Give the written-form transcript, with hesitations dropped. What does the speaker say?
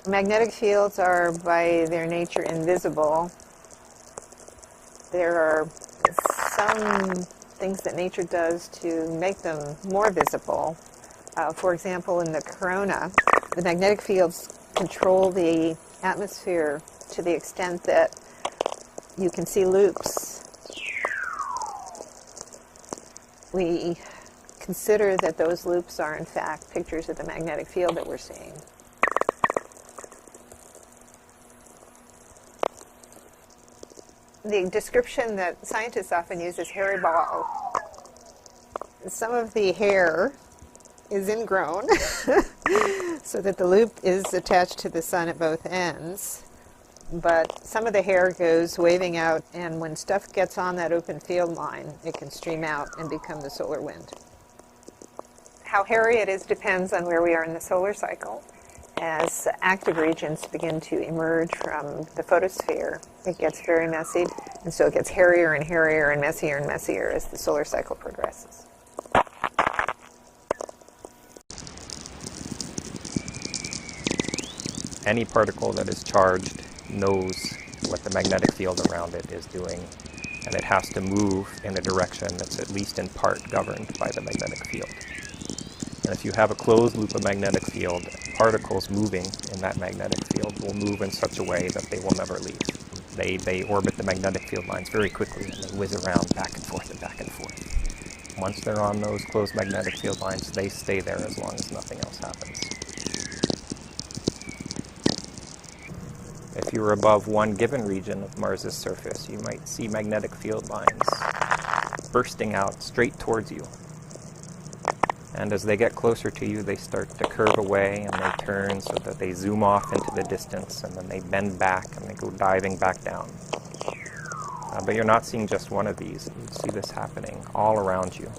Magnetic fields are, by their nature, invisible. There are some things that nature does to make them more visible. For example, in the corona, the magnetic fields control the atmosphere to the extent that you can see loops. We consider that those loops are, in fact, pictures of the magnetic field that we're seeing. The description that scientists often use is hairy ball. Some of the hair is ingrown so that the loop is attached to the sun at both ends, but some of the hair goes waving out, and when stuff gets on that open field line, it can stream out and become the solar wind. How hairy it is depends on where we are in the solar cycle. As active regions begin to emerge from the photosphere, it gets very messy, and so it gets hairier and hairier and messier as the solar cycle progresses. Any particle that is charged knows what the magnetic field around it is doing, and it has to move in a direction that's at least in part governed by the magnetic field. And if you have a closed loop of magnetic field, particles moving in that magnetic field will move in such a way that they will never leave. They orbit the magnetic field lines very quickly, and they whiz around back and forth and back and forth. Once they're on those closed magnetic field lines, they stay there as long as nothing else happens. If you were above one given region of Mars's surface, you might see magnetic field lines bursting out straight towards you. And as they get closer to you, they start to curve away and they turn so that they zoom off into the distance, and then they bend back and they go diving back down. But you're not seeing just one of these. You see this happening all around you.